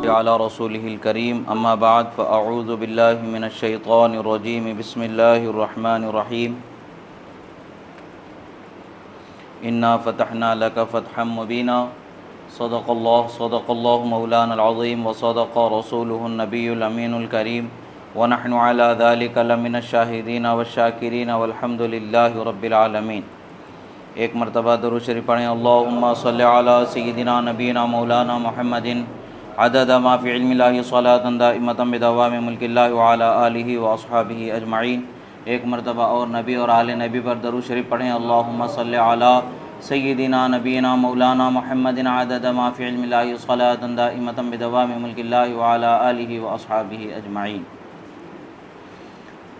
على رسوله الكريم أما بعد فأعوذ بالله من الشيطان الرجيم بسم الله الرحمن الرحيم إنا فتحنا لك فتحا مبينا صدق الله مولانا العظيم وصدق رسوله النبي الأمين الكريم ونحن على ذلك لمن الشاهدين والشاكرين والحمد لله رب العالمين۔ ایک مرتبہ درود شریف پڑھیں۔ اللہم صلی علی سیدنا نبینا مولانا محمد عدد ما فی علم اللہ صلاۃ دائمۃ بدوام ملک اللہ وعلی آلہ واصحابہ اجمعین۔ ایک مرتبہ اور نبی اور آل نبی پر درود شریف پڑھیں۔ اللہم صلی علی سیدنا نبینا مولانا محمد عدد ما فی علم اللہ صلاۃ دائمۃ بدوام ملک اللہ وعلی آلہ واصحابہ اجمعین۔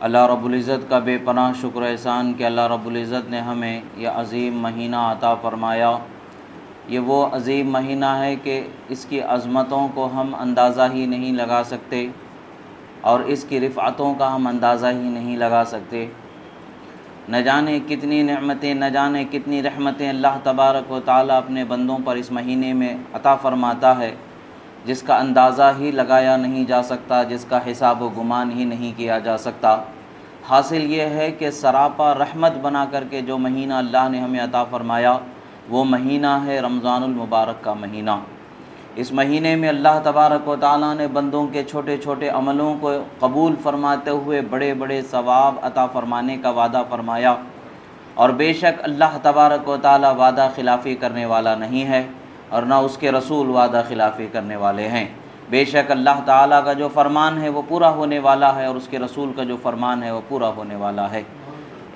اللہ رب العزت کا بے پناہ شکر و احسان کہ اللہ رب العزت نے ہمیں یہ عظیم مہینہ عطا فرمایا۔ یہ وہ عظیم مہینہ ہے کہ اس کی عظمتوں کو ہم اندازہ ہی نہیں لگا سکتے اور اس کی رفعتوں کا ہم اندازہ ہی نہیں لگا سکتے۔ نہ جانے کتنی نعمتیں، نہ جانے کتنی رحمتیں اللہ تبارک و تعالیٰ اپنے بندوں پر اس مہینے میں عطا فرماتا ہے، جس کا اندازہ ہی لگایا نہیں جا سکتا، جس کا حساب و گمان ہی نہیں کیا جا سکتا۔ حاصل یہ ہے کہ سراپا رحمت بنا کر کے جو مہینہ اللہ نے ہمیں عطا فرمایا وہ مہینہ ہے رمضان المبارک کا مہینہ۔ اس مہینے میں اللہ تبارک و تعالیٰ نے بندوں کے چھوٹے چھوٹے عملوں کو قبول فرماتے ہوئے بڑے بڑے ثواب عطا فرمانے کا وعدہ فرمایا، اور بے شک اللہ تبارک و تعالیٰ وعدہ خلافی کرنے والا نہیں ہے اور نہ اس کے رسول وعدہ خلافی کرنے والے ہیں۔ بے شک اللہ تعالیٰ کا جو فرمان ہے وہ پورا ہونے والا ہے اور اس کے رسول کا جو فرمان ہے وہ پورا ہونے والا ہے۔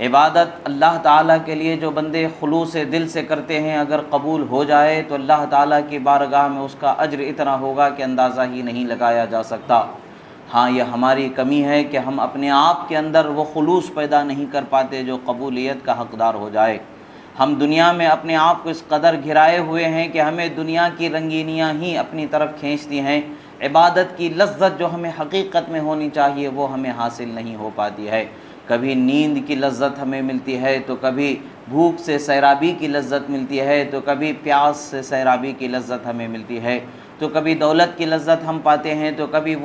عبادت اللہ تعالیٰ کے لیے جو بندے خلوص دل سے کرتے ہیں، اگر قبول ہو جائے تو اللہ تعالیٰ کی بارگاہ میں اس کا اجر اتنا ہوگا کہ اندازہ ہی نہیں لگایا جا سکتا۔ ہاں، یہ ہماری کمی ہے کہ ہم اپنے آپ کے اندر وہ خلوص پیدا نہیں کر پاتے جو قبولیت کا حقدار ہو جائے۔ ہم دنیا میں اپنے آپ کو اس قدر گھرائے ہوئے ہیں کہ ہمیں دنیا کی رنگینیاں ہی اپنی طرف کھینچتی ہیں، عبادت کی لذت جو ہمیں حقیقت میں ہونی چاہیے وہ ہمیں حاصل نہیں ہو پاتی ہے۔ کبھی نیند کی لذت ہمیں ملتی ہے تو کبھی بھوک سے سیرابی کی لذت ملتی ہے تو کبھی پیاس سے سیرابی کی لذت ہمیں ملتی ہے، تو کبھی دولت کی لذت ہم پاتے ہیں تو کبھی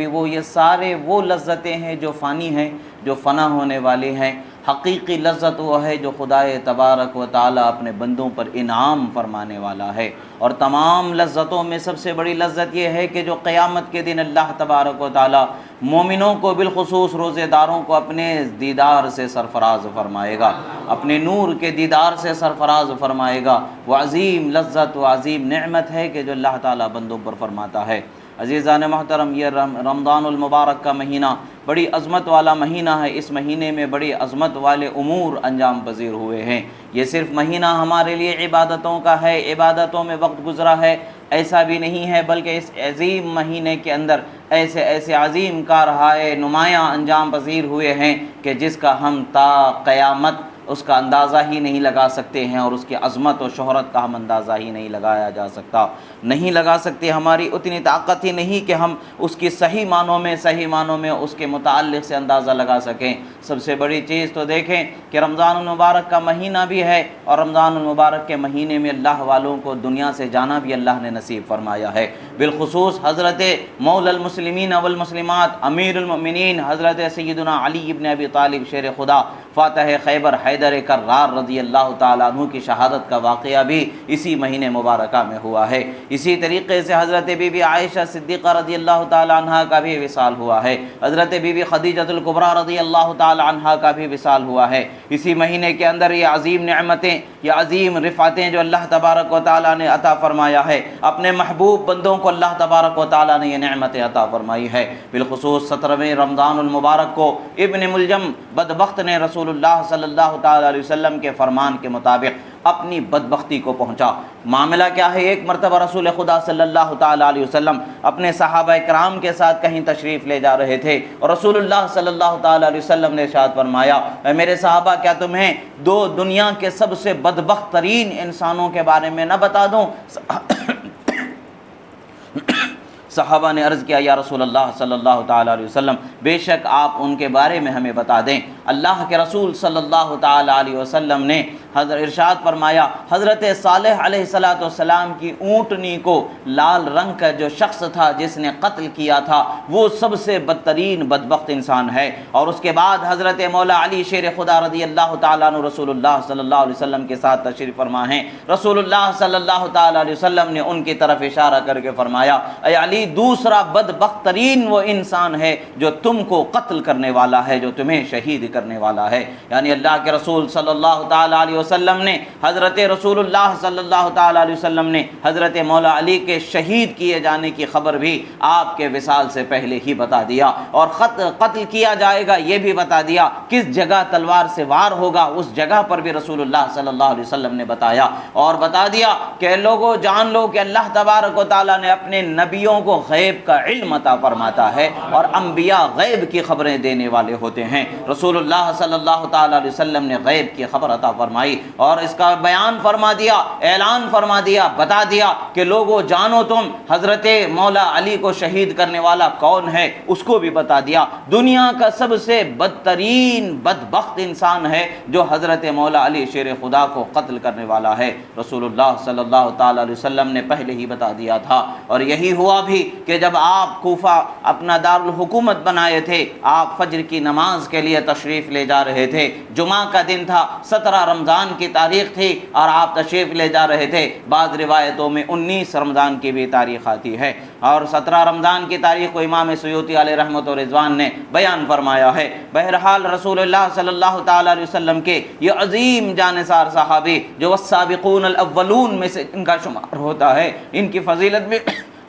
وہ۔ یہ سارے وہ لذتیں ہیں جو فانی ہیں، جو فنا ہونے والی ہیں۔ حقیقی لذت وہ ہے جو خدائے تبارک و تعالیٰ اپنے بندوں پر انعام فرمانے والا ہے، اور تمام لذتوں میں سب سے بڑی لذت یہ ہے کہ جو قیامت کے دن اللہ تبارک و تعالیٰ مومنوں کو بالخصوص روزے داروں کو اپنے دیدار سے سرفراز فرمائے گا، اپنے نور کے دیدار سے سرفراز فرمائے گا۔ وہ عظیم لذت و عظیم نعمت ہے کہ جو اللہ تعالیٰ بندوں پر فرماتا ہے۔ عزیزان محترم، یہ رمضان المبارک کا مہینہ بڑی عظمت والا مہینہ ہے۔ اس مہینے میں بڑی عظمت والے امور انجام پذیر ہوئے ہیں۔ یہ صرف مہینہ ہمارے لیے عبادتوں کا ہے، عبادتوں میں وقت گزرا ہے، ایسا بھی نہیں ہے، بلکہ اس عظیم مہینے کے اندر ایسے عظیم کارہائے نمایاں انجام پذیر ہوئے ہیں کہ جس کا ہم تا قیامت اس کا اندازہ ہی نہیں لگا سکتے ہیں، اور اس کی عظمت و شہرت کا ہم اندازہ ہی نہیں لگایا جا سکتا، نہیں لگا سکتے۔ ہماری اتنی طاقت ہی نہیں کہ ہم اس کی صحیح معنوں میں اس کے متعلق سے اندازہ لگا سکیں۔ سب سے بڑی چیز تو دیکھیں کہ رمضان المبارک کا مہینہ بھی ہے، اور رمضان المبارک کے مہینے میں اللہ والوں کو دنیا سے جانا بھی اللہ نے نصیب فرمایا ہے۔ بالخصوص حضرت مولا المسلمین والمسلمات امیر المؤمنین حضرت سیدنا علی ابن ابی طالب شیر خدا فاتح خیبر حیدر کرار رضی اللہ تعالیٰ عنہ کی شہادت کا واقعہ بھی اسی مہینے مبارکہ میں ہوا ہے۔ اسی طریقے سے حضرت بی بی عائشہ صدیقہ رضی اللہ تعالیٰ عنہ کا بھی وصال ہوا ہے، حضرت بی بی خدیجۃ الکبریٰ رضی اللہ تعالیٰ عنہ کا بھی وصال ہوا ہے۔ اسی مہینے کے اندر یہ عظیم نعمتیں، یہ عظیم رفعتیں جو اللہ تبارک و تعالیٰ نے عطا فرمایا ہے، اپنے محبوب بندوں کو اللہ تبارک و تعالیٰ نے یہ نعمتیں عطا فرمائی ہے۔ بالخصوص 17ویں رمضان المبارک کو ابن ملجم بدبخت نے رسول اللہ صلی اللہ تعالیٰ علیہ وسلم کے فرمان کے مطابق اپنی بدبختی کو پہنچا۔ معاملہ کیا ہے؟ ایک مرتبہ رسول خدا صلی اللہ تعالیٰ علیہ وسلم اپنے صحابہ کرام کے ساتھ کہیں تشریف لے جا رہے تھے، اور رسول اللہ صلی اللہ تعالیٰ علیہ وسلم نے ارشاد فرمایا، اے میرے صحابہ، کیا تمہیں دو دنیا کے سب سے بدبخت ترین انسانوں کے بارے میں نہ بتا دوں؟ صحابہ نے عرض کیا، یا رسول اللہ صلی اللہ تعالیٰ علیہ وسلم، بے شک آپ ان کے بارے میں ہمیں بتا دیں۔ اللہ کے رسول صلی اللہ تعالی علیہ وسلم نے ارشاد فرمایا، حضرت صالح علیہ السلام کی اونٹنی کو لال رنگ کا جو شخص تھا جس نے قتل کیا تھا وہ سب سے بدترین بدبخت انسان ہے۔ اور اس کے بعد حضرت مولا علی شیر خدا رضی اللہ تعالیٰ عنہ رسول اللہ صلی اللہ علیہ وسلم کے ساتھ تشریف فرما ہیں۔ رسول اللہ صلی اللہ تعالیٰ علیہ وسلم نے ان کی طرف اشارہ کر کے فرمایا، اے علی، دوسرا بدبخت ترین وہ انسان ہے جو تم کو قتل کرنے والا ہے، جو تمہیں شہید کرنے والا ہے۔ یعنی اللہ کے رسول صلی اللہ تعالیٰ علیہ وسلم نے حضرت رسول اللہ صلی اللہ تعالیٰ علیہ وسلم نے حضرت مولا علی کے شہید کیے جانے کی خبر بھی آپ کے وصال سے پہلے ہی بتا دیا، اور قتل کیا جائے گا یہ بھی بتا دیا، کس جگہ تلوار سے وار ہوگا اس جگہ پر بھی رسول اللہ صلی اللہ علیہ وسلم نے بتایا، اور بتا دیا کہ لوگوں جان لو کہ اللہ تبارک و تعالیٰ نے اپنے نبیوں کو غیب کا علم عطا فرماتا ہے، اور انبیاء غیب کی خبریں دینے والے ہوتے ہیں۔ رسول اللہ صلی اللہ تعالیٰ علیہ وسلم نے غیب کی خبر عطا فرمائی اور اس کا بیان فرما دیا، اعلان فرما دیا، بتا دیا کہ لوگوں جانو تم حضرت مولا علی کو شہید کرنے والا کون ہے، اس کو بھی بتا دیا۔ دنیا کا سب سے بدترین بدبخت انسان ہے جو حضرت مولا علی شیر خدا کو قتل کرنے والا ہے، رسول اللہ صلی اللہ تعالیٰ علیہ وسلم نے پہلے ہی بتا دیا تھا۔ اور یہی ہوا بھی کہ جب آپ کوفہ اپنا دارالحکومت بنائے تھے، آپ فجر کی نماز کے لیے تشریف لے جا رہے تھے، جمعہ کا دن تھا، 17 رمضان کی تاریخ تھی اور آپ تشریف لے جا رہے تھے۔ بعض روایتوں میں 19 رمضان کی بھی تاریخ آتی ہے، اور 17 رمضان کی تاریخ کو امام سیوطی علیہ رحمت و رضوان نے بیان فرمایا ہے۔ بہرحال رسول اللہ صلی اللہ تعالیٰ علیہ وسلم کے یہ عظیم جانثار صحابی جو والسابقون الاولون میں سے ان کا شمار ہوتا ہے، ان کی فضیلت میں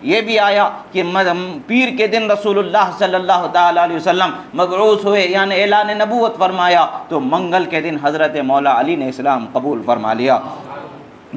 یہ بھی آیا کہ پیر کے دن رسول اللہ صلی اللہ تعالیٰ علیہ وسلم مبعوث ہوئے، یعنی اعلان نبوت فرمایا، تو منگل کے دن حضرت مولا علی نے اسلام قبول فرما لیا،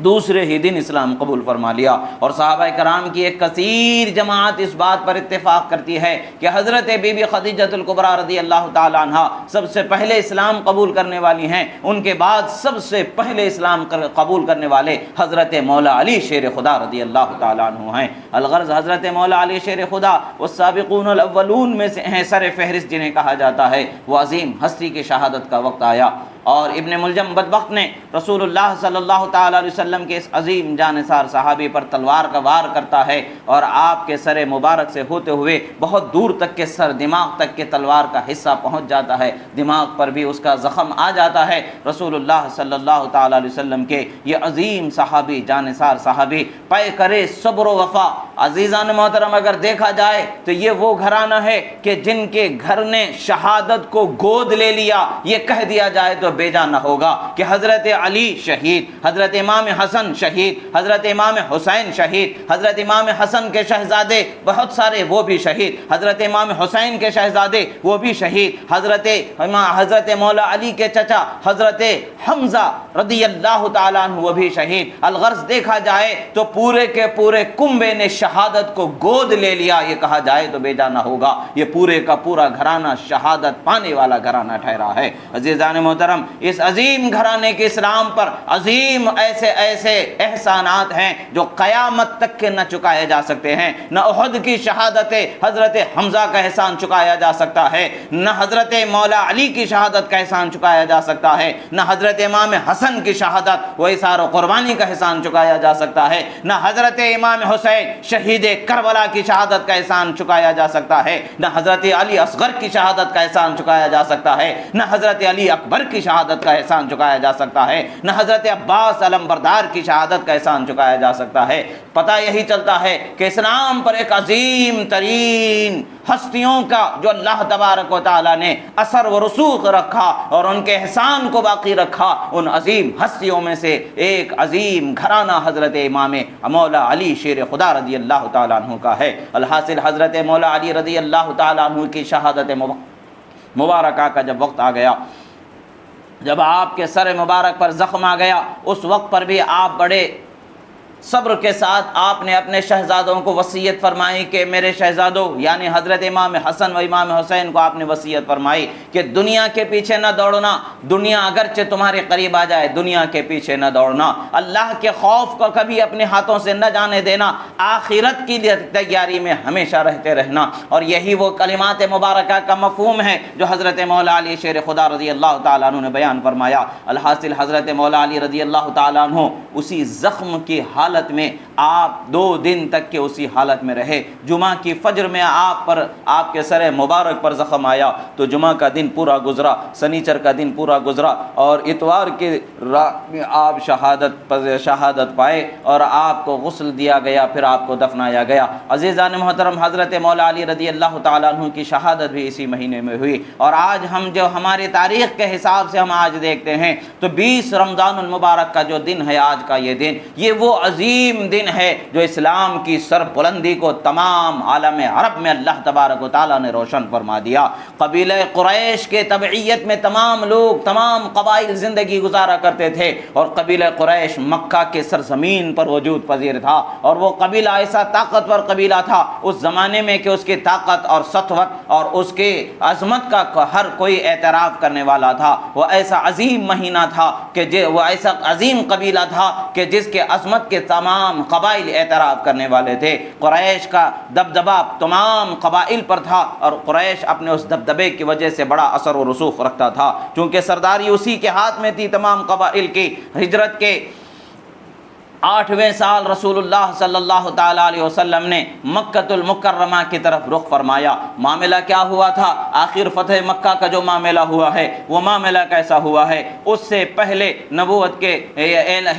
دوسرے ہی دن اسلام قبول فرما لیا۔ اور صحابہ کرام کی ایک کثیر جماعت اس بات پر اتفاق کرتی ہے کہ حضرت بی بی خدیجۃ الکبریٰ رضی اللہ تعالی عنہا سب سے پہلے اسلام قبول کرنے والی ہیں، ان کے بعد سب سے پہلے اسلام قبول کرنے والے حضرت مولا علی شیر خدا رضی اللہ تعالی عنہ ہیں۔ الغرض حضرت مولا علی شیر خدا والسابقون الاولون میں سے ہیں، سر فہرست جنہیں کہا جاتا ہے۔ وہ عظیم ہستی کی شہادت کا وقت آیا اور ابن ملجم بدبخت نے رسول اللہ صلی اللہ تعالیٰ علیہ وسلم کے اس عظیم جانثار صحابی پر تلوار کا وار کرتا ہے، اور آپ کے سر مبارک سے ہوتے ہوئے بہت دور تک کے سر دماغ تک کے تلوار کا حصہ پہنچ جاتا ہے، دماغ پر بھی اس کا زخم آ جاتا ہے۔ رسول اللہ صلی اللہ تعالیٰ علیہ وسلم کے یہ عظیم صحابی جانثار صحابی پے کرے صبر و وفا۔ عزیزان محترم، اگر دیکھا جائے تو یہ وہ گھرانہ ہے کہ جن کے گھر نے شہادت کو گود لے لیا، یہ کہہ دیا جائے تو بے جا نہ ہوگا کہ حضرت علی شہید، حضرت امام حسن شہید، حضرت امام حسین شہید، حضرت امام حسن کے شہزادے بہت سارے وہ بھی شہید، حضرت امام حسین کے شہزادے وہ بھی شہید، حضرت مولا علی کے چچا حضرت حمزہ رضی اللہ تعالیٰ عنہ وہ بھی شہید۔ الغرض دیکھا جائے تو پورے کے پورے کنبے نے شہادت کو گود لے لیا، یہ کہا جائے تو بے جا نہ ہوگا، یہ پورے کا پورا گھرانہ شہادت پانے والا گھرانہ ٹھہرا ہے۔ عزیزان محترم، اس عظیم گھرانے کے اسلام پر عظیم ایسے احسانات ہیں جو قیامت تک کے نہ چکائے جا سکتے ہیں۔ نہ احد کی شہادت حضرت حمزہ کا احسان چکایا جا سکتا ہے، نہ حضرت مولا علی کی شہادت کا احسان چکایا جا سکتا ہے، نہ حضرت امام حسن کی شہادت و اثار و قربانی کا احسان چکایا جا سکتا ہے، نہ حضرت امام حسین شہید کربلا کی شہادت کا احسان چکایا جا سکتا ہے، نہ حضرت علی اصغر کی شہادت کا احسان چکایا جا سکتا ہے، نہ حضرت علی اکبر کی شہادت کا احسان چکایا جا سکتا ہے، نہ حضرت عباس علمبردار کی شہادت کا احسان چکایا جا سکتا ہے۔ پتہ یہی چلتا ہے کہ اسلام پر ایک عظیم ترین ہستیوں کا جو اللہ تبارک و تعالیٰ نے اثر و رسوخ رکھا اور ان کے احسان کو باقی رکھا، ان عظیم ہستیوں میں سے ایک عظیم گھرانہ حضرت امام مولا علی شیر خدا رضی اللہ تعالیٰ عنہ کا ہے۔ الحاصل حضرت مولا علی رضی اللہ تعالیٰ عنہ کی شہادت مبارکہ کا جب وقت آ گیا، جب آپ کے سر مبارک پر زخم آ گیا، اس وقت پر بھی آپ بڑے صبر کے ساتھ آپ نے اپنے شہزادوں کو وصیت فرمائی کہ میرے شہزادوں یعنی حضرت امام حسن و امام حسین کو آپ نے وصیت فرمائی کہ دنیا کے پیچھے نہ دوڑنا، دنیا اگرچہ تمہارے قریب آ جائے دنیا کے پیچھے نہ دوڑنا، اللہ کے خوف کو کبھی اپنے ہاتھوں سے نہ جانے دینا، آخرت کی تیاری میں ہمیشہ رہتے رہنا۔ اور یہی وہ کلمات مبارکہ کا مفہوم ہے جو حضرت مولا علی شیر خدا رضی اللہ تعالیٰ عنہ نے بیان فرمایا۔ الحاصل حضرت مولا علی رضی اللہ تعالیٰ عنہ اسی زخم کی حالت میں آپ 2 دن تک کے اسی حالت میں رہے۔ جمعہ کی فجر میں آپ کے سر مبارک پر زخم آیا تو جمعہ کا دن پورا گزرا، سنیچر کا دن پورا گزرا، اور اتوار کے رات میں آپ شہادت پائے اور آپ کو غسل دیا گیا، پھر آپ کو دفنایا گیا۔ عزیزان محترم، حضرت مولا علی رضی اللہ تعالیٰ عنہ کی شہادت بھی اسی مہینے میں ہوئی، اور آج ہم جو ہماری تاریخ کے حساب سے ہم آج دیکھتے ہیں تو 20 رمضان المبارک کا جو دن ہے آج کا یہ دن، یہ وہ عظیم دن ہے جو اسلام کی سربلندی کو تمام عالم عرب میں اللہ تبارک و تعالیٰ نے روشن فرما دیا۔ قبیلہ قریش کے تبعیت میں تمام لوگ، تمام قبائل زندگی گزارا کرتے تھے، اور قبیلہ قریش مکہ کے سرزمین پر وجود پذیر تھا، اور وہ قبیلہ ایسا طاقتور قبیلہ تھا اس زمانے میں کہ اس کی طاقت اور سطوت اور اس کی عظمت کا ہر کوئی اعتراف کرنے والا تھا۔ وہ ایسا عظیم مہینہ تھا کہ وہ ایسا عظیم قبیلہ تھا کہ جس کے عظمت کے تمام قبائل اعتراف کرنے والے تھے۔ قریش کا دبدبہ تمام قبائل پر تھا، اور قریش اپنے اس دبدبے کی وجہ سے بڑا اثر و رسوخ رکھتا تھا، چونکہ سرداری اسی کے ہاتھ میں تھی تمام قبائل کی۔ ہجرت کے 8ویں سال رسول اللہ صلی اللہ تعالیٰ علیہ وسلم نے مکۃ المکرمہ کی طرف رخ فرمایا۔ معاملہ کیا ہوا تھا؟ آخر فتح مکہ کا جو معاملہ ہوا ہے وہ معاملہ کیسا ہوا ہے؟ اس سے پہلے نبوت کے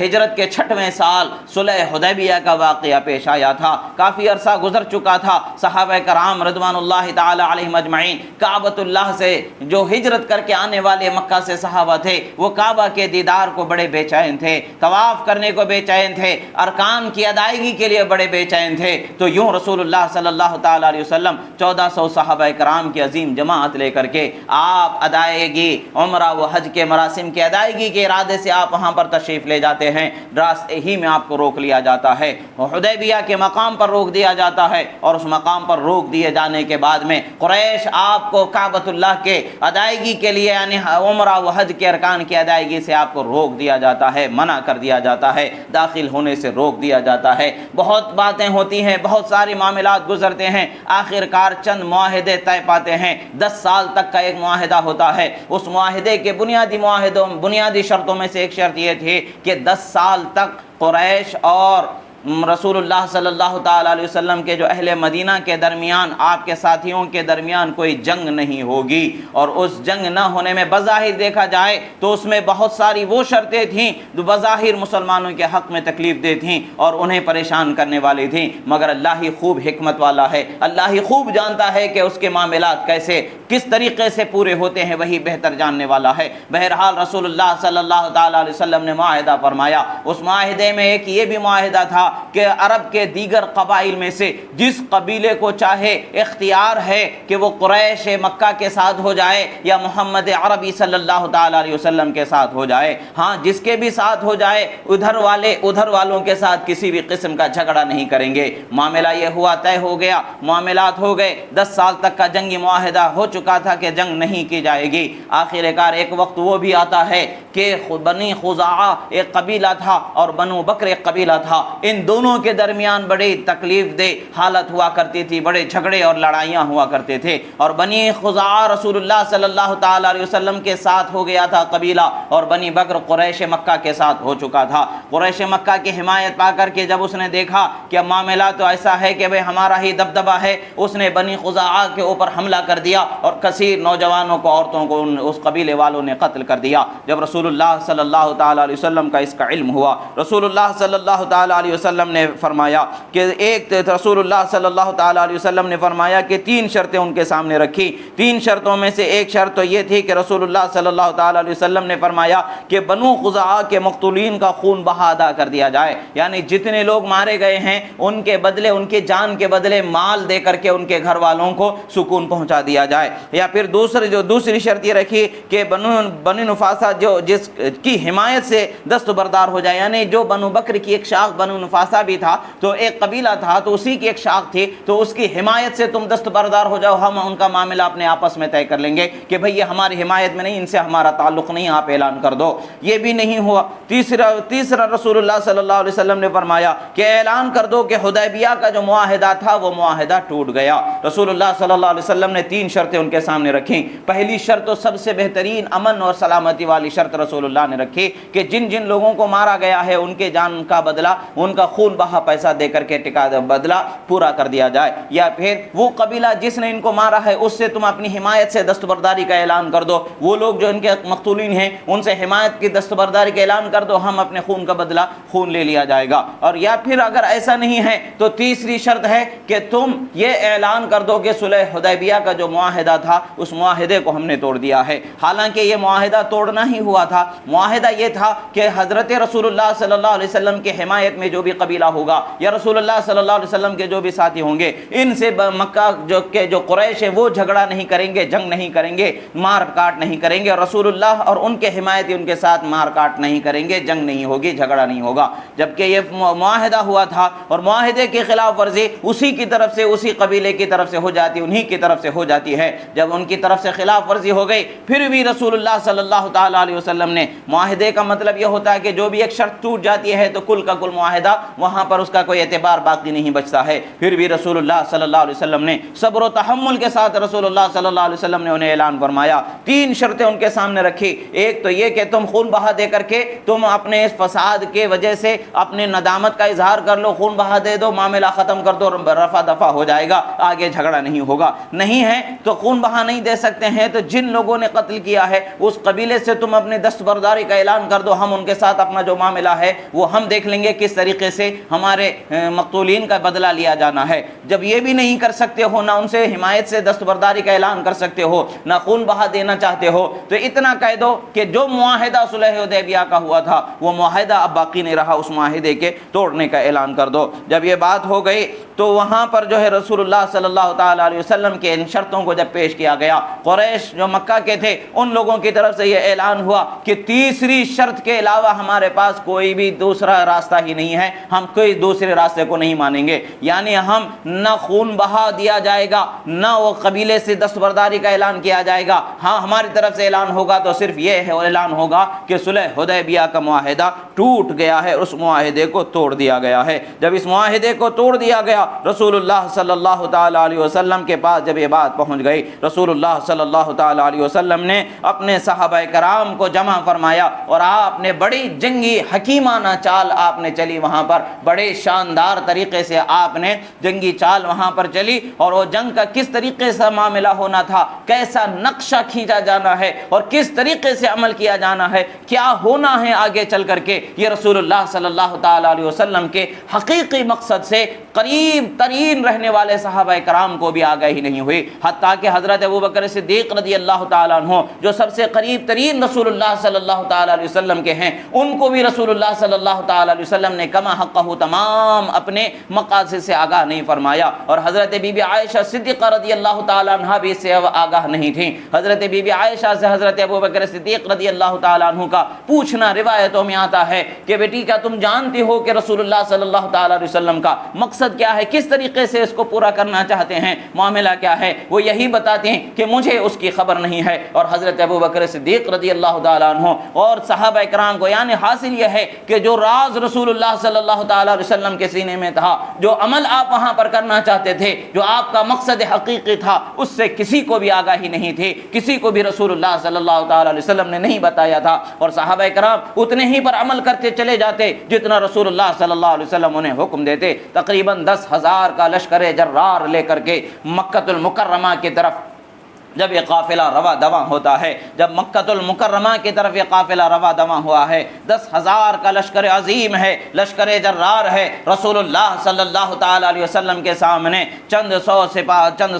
ہجرت کے 6ویں سال صلح حدیبیہ کا واقعہ پیش آیا تھا۔ کافی عرصہ گزر چکا تھا، صحابہ کرام رضوان اللہ تعالیٰ علیہم اجمعین کعبۃ اللہ سے جو ہجرت کر کے آنے والے مکہ سے صحابہ تھے وہ کعبہ کے دیدار کو بڑے بے چین تھے، طواف کرنے کو بے چین تھے، ارکان کی ادائیگی کے لیے بڑے بے چین تھے۔ تو یوں رسول اللہ صلی اللہ تعالیٰ علیہ وسلم 1400 صحابہ کرام کی عظیم جماعت لے کر کے آپ ادائیگی عمرہ و حج کے مراسم کی ادائیگی کے ارادے سے آپ وہاں پر تشریف لے جاتے ہیں۔ راستے ہی میں آپ کو روک لیا جاتا ہے، حدیبیہ کے مقام پر روک دیا جاتا ہے، اور اس مقام پر روک دیے جانے کے بعد میں قریش آپ کو کعبۃ اللہ کے ادائیگی کے لیے یعنی عمرہ و حج کے ارکان کی ادائیگی سے آپ کو روک دیا جاتا ہے، منع کر دیا جاتا ہے، داخل ہونے سے روک دیا جاتا ہے۔ بہت باتیں ہوتی ہیں، بہت سارے معاملات گزرتے ہیں، آخر کار چند معاہدے طے پاتے ہیں۔ 10 سال تک کا ایک معاہدہ ہوتا ہے۔ اس معاہدے کے بنیادی شرطوں میں سے ایک شرط یہ تھی کہ 10 سال تک قریش اور رسول اللہ صلی اللہ تعالیٰ علیہ وسلم کے جو اہل مدینہ کے درمیان، آپ کے ساتھیوں کے درمیان کوئی جنگ نہیں ہوگی، اور اس جنگ نہ ہونے میں بظاہر دیکھا جائے تو اس میں بہت ساری وہ شرطیں تھیں جو بظاہر مسلمانوں کے حق میں تکلیف دہ تھیں اور انہیں پریشان کرنے والی تھیں، مگر اللہ ہی خوب حکمت والا ہے، اللہ ہی خوب جانتا ہے کہ اس کے معاملات کس طریقے سے پورے ہوتے ہیں، وہی بہتر جاننے والا ہے۔ بہرحال رسول اللہ صلی اللہ تعالیٰ علیہ وسلم نے معاہدہ فرمایا۔ اس معاہدے میں ایک یہ بھی معاہدہ تھا کہ عرب کے دیگر قبائل میں سے جس قبیلے کو چاہے اختیار ہے کہ وہ قریش مکہ کے ساتھ ہو جائے یا محمد عربی صلی اللہ تعالیٰ علیہ وسلم کے ساتھ ہو جائے، ہاں جس کے بھی ساتھ ہو جائے، ادھر والوں کے ساتھ کسی بھی قسم کا جھگڑا نہیں کریں گے۔ معاملہ یہ ہوا، طے ہو گیا، معاملات ہو گئے، 10 سال تک کا جنگی معاہدہ ہو چکا تھا کہ جنگ نہیں کی جائے گی۔ آخر کار ایک وقت وہ بھی آتا ہے کہ بنی خزاعہ ایک قبیلہ تھا اور بنو بکر ایک قبیلہ تھا، ان دونوں کے درمیان بڑی تکلیف دہ حالت ہوا کرتی تھی، بڑے جھگڑے اور لڑائیاں ہوا کرتے تھے، اور بنی خزاعہ رسول اللہ صلی اللہ تعالیٰ علیہ وسلم کے ساتھ ہو گیا تھا قبیلہ، اور بنی بکر قریش مکہ کے ساتھ ہو چکا تھا۔ قریش مکہ کی حمایت پا کر کے جب اس نے دیکھا کہ معاملہ تو ایسا ہے کہ ہمارا ہی دبدبہ ہے، اس نے بنی خزاعہ کے اوپر حملہ کر دیا اور کثیر نوجوانوں کو، عورتوں کو اس قبیلے والوں نے قتل کر دیا۔ جب رسول اللہ صلی اللہ تعالیٰ علیہ وسلم کا اس کا علم ہوا، رسول اللہ صلی اللہ تعالیٰ علیہ وسلم نے فرمایا کہ رسول اللہ صلی اللہ تعالیٰ علیہ وسلم نے فرمایا کہ 3 شرطیں ان کے سامنے رکھی۔ 3 شرطوں میں سے ایک شرط تو یہ تھی کہ رسول اللہ صلی اللہ تعالیٰ علیہ وسلم نے فرمایا کہ بنو خزاعہ کے مقتولین کا خون بہا ادا کر دیا جائے، یعنی جتنے لوگ مارے گئے ہیں ان کے بدلے، ان کی جان کے بدلے مال دے کر کے ان کے گھر والوں کو سکون پہنچا دیا جائے۔ یا پھر دوسری شرط یہ رکھی کہ بنو نفاسہ جس کی حمایت سے دستبردار ہو جائے. یعنی جو بنو بکر کی ایک شاخ بنو نفاسہ بھی تھا تو ایک قبیلہ تھا تو اسی کی ایک شاخ تھی, تو اس کی حمایت سے تم دستبردار ہو جاؤ, ہم ان کا معاملہ اپنے آپس میں طے کر لیں گے کہ بھئی یہ ہماری حمایت میں نہیں, ان سے ہمارا تعلق نہیں, آپ اعلان کر دو. یہ بھی نہیں ہوا. تیسرا رسول اللہ صلی اللہ علیہ وسلم نے فرمایا کہ اعلان کر دو کہ حدیبیہ کا جو معاہدہ تھا وہ معاہدہ ٹوٹ گیا. رسول اللہ صلی اللہ علیہ وسلم نے 3 شرطیں ان کے سامنے رکھیں. پہلی شرط تو سب سے بہترین امن اور سلامتی والی شرط رسول اللہ نے رکھی کہ جن جن لوگوں کو مارا گیا ہے ان کے جان کا بدلہ, ان کا خون بہا پیسہ دے کر کے بدلہ پورا کر دیا جائے. یا پھر وہ قبیلہ جس نے ان کو مارا ہے اس سے تم اپنی حمایت سے دستبرداری کا اعلان کر دو, وہ لوگ جو ان کے مقتولین ہیں ان سے حمایت کی دستبرداری کا اعلان کر دو, ہم اپنے خون کا بدلہ خون لے لیا جائے گا. اور یا پھر اگر ایسا نہیں ہے تو تیسری شرط ہے کہ تم یہ اعلان کر دو کہ صلح حدیبیہ کا جو معاہدہ تھا اس معاہدے کو ہم نے توڑ دیا ہے. حالانکہ یہ معاہدہ توڑنا ہی ہوا تھا. معاہدہ یہ تھا کہ حضرت رسول اللہ صلی اللہ علیہ وسلم کے حمایت میں جو بھی قبیلہ ہوگا یا رسول اللہ صلی اللہ علیہ وسلم کے جو بھی ساتھی ہوں گے, ان سے مکہ جو قریش ہیں وہ جھگڑا نہیں کریں گے, جنگ نہیں کریں گے, مار کاٹ نہیں کریں گے, اور رسول اللہ اور ان کے حمایتی ان کے ساتھ مار کاٹ نہیں کریں گے, جنگ نہیں ہوگی, جھگڑا نہیں ہوگا. جبکہ یہ معاہدہ ہوا تھا اور معاہدے کی خلاف ورزی اسی کی طرف سے, اسی قبیلے کی طرف سے ہو جاتی, انہی کی طرف سے ہو جاتی ہے. جب ان کی طرف سے خلاف ورزی ہو گئی پھر بھی رسول اللہ صلی اللہ تعالیٰ علیہ وسلم نے, معاہدے کا مطلب یہ ہوتا ہے کہ جو بھی ایک شرط ٹوٹ جاتی ہے تو کل کا کل معاہدہ وہاں پر اس کا کوئی اعتبار باقی نہیں بچتا ہے. پھر بھی رسول اللہ صلی اللہ علیہ وسلم نے صبر و تحمل کے ساتھ رسول اللہ صلی اللہ علیہ وسلم نے انہیں اعلان فرمایا. 3 شرطیں ان کے سامنے رکھی. ایک تو یہ کہ تم خون بہا دے کر کے تم اپنے اس فساد کے وجہ سے اپنے ندامت کا اظہار کر لو, خون بہا دے دو, معاملہ ختم کر دو, رفع دفع ہو جائے گا, آگے جھگڑا نہیں ہوگا. نہیں ہے تو خون بہا نہیں دے سکتے ہیں تو جن لوگوں نے قتل کیا ہے اس قبیلے سے تم اپنے دستبرداری کا اعلان کر دو, ہم ان کے ساتھ اپنا جو معاملہ ہے وہ ہم دیکھ لیں گے کس طریقے سے ہمارے مقتولین کا بدلہ لیا جانا ہے. جب یہ بھی نہیں کر سکتے ہو, نہ ان سے حمایت سے دستبرداری کا اعلان کر سکتے ہو, نہ خون بہا دینا چاہتے ہو, تو اتنا کہہ دو کہ جو معاہدہ صلح حدیبیہ کا ہوا تھا وہ معاہدہ اب باقی نہیں رہا, اس معاہدے کے توڑنے کا اعلان کر دو. جب یہ بات ہو گئی تو وہاں پر جو ہے رسول اللہ صلی اللہ تعالیٰ علیہ وسلم کے ان شرطوں کو جب پیش کیا گیا, قریش جو مکہ کے تھے ان لوگوں کی طرف سے یہ اعلان ہوا کہ تیسری شرط کے علاوہ ہمارے پاس کوئی بھی دوسرا راستہ ہی نہیں ہے, ہم کوئی دوسرے راستے کو نہیں مانیں گے. یعنی ہم نہ خون بہا دیا جائے گا, نہ وہ قبیلے سے دستبرداری کا اعلان کیا جائے گا. ہاں ہماری طرف سے اعلان ہوگا تو صرف یہ ہے اعلان ہوگا کہ صلح حدیبیہ کا معاہدہ ٹوٹ گیا ہے, اس معاہدے کو توڑ دیا گیا ہے. جب اس معاہدے کو توڑ دیا گیا رسول اللہ صلی اللہ تعالیٰ علیہ وسلم کے پاس جب یہ بات پہنچ گئی, رسول اللہ صلی اللہ تعالیٰ علیہ وسلم نے اپنے صحابہ کرام کو جمع فرمایا اور آپ نے بڑی جنگی حکیمانہ چال آپ نے چلی وہاں پر, بڑے شاندار طریقے سے آپ نے جنگی چال وہاں پر چلی, اور وہ جنگ کا کس طریقے سے معاملہ ہونا تھا, کیسا نقشہ کھینچا جانا ہے اور کس طریقے سے عمل کیا جانا ہے, کیا ہونا ہے آگے چل کر کے, یہ رسول اللہ صلی اللہ تعالیٰ علیہ وسلم کے حقیقی مقصد سے قریب ترین رہنے والے صحابہ کرام کو بھی آگاہی نہیں ہوئی. حتیٰ کہ حضرت ابوبکر صدیق رضی اللہ تعالیٰ عنہ جو سب سے قریب ترین رسول اللہ صلی اللہ تعالیٰ علیہ وسلم کے ہیں, ان کو بھی رسول اللہ صلی اللہ تعالیٰ علیہ وسلم نے کما حقہ تمام اپنے مقاصد سے آگاہ نہیں فرمایا. اور حضرت بی بی عائشہ صدیقہ رضی اللہ تعالیٰ عنہ بھی اس سے آگاہ نہیں تھیں. حضرت بی بی عائشہ سے حضرت ابوبکر صدیق رضی اللہ تعالیٰ عنہ کا پوچھنا روایتوں میں آتا ہے کہ بیٹی کیا تم جانتی ہو کہ رسول اللہ صلی اللہ تعالیٰ علیہ وسلم کا مقصد کیا ہے, کس طریقے سے اس کو پورا کرنا چاہتے ہیں, معاملہ کیا ہے؟ وہ یہی بتاتے ہیں کہ مجھے اس کی خبر نہیں ہے. اور حضرت ابوبکر صدیق رضی اللہ تعالیٰ عنہ اور صحابہ کرام کو یعنی حاصل یہ ہے کہ جو راز رسول اللہ صلی اللہ تعالیٰ علیہ وسلم کے سینے میں تھا, جو عمل آپ وہاں پر کرنا چاہتے تھے, جو آپ کا مقصد حقیقی تھا, اس سے کسی کو بھی آگاہی نہیں تھی, کسی کو بھی رسول اللہ صلی اللہ تعالیٰ علیہ وسلم نے نہیں بتایا تھا. اور صحابہ کرام اتنے ہی پر عمل کرتے چلے جاتے جتنا رسول اللہ صلی اللہ علیہ وسلم انہیں حکم دیتے. تقریباً 10,000 کا لشکر جرار لے کر کے مکۃ المکرمہ کی طرف جب یہ قافلہ رواں دواں ہوتا ہے, جب مکۃ المکرمہ کی طرف یہ قافلہ رواں دواں ہوا ہے, 10,000 کا لشکر عظیم ہے, لشکر جرار ہے. رسول اللہ صلی اللہ تعالیٰ علیہ وسلم کے سامنے چند